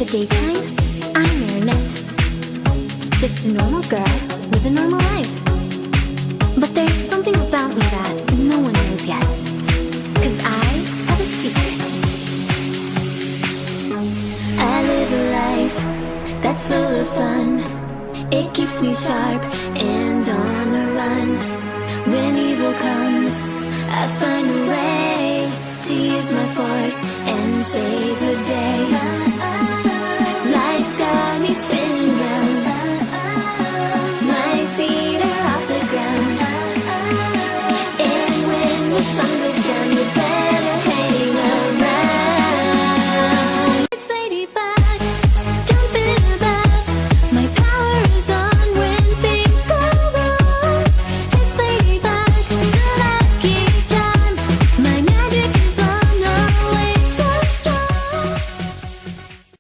the daytime, I'm Marinette, just a normal girl with a normal life. But there's something about me that no one knows yet, 'cause I have a secret. I live a life that's full of fun. It keeps me sharp and on the run. When evil comes, I find a way to use my force and save the day.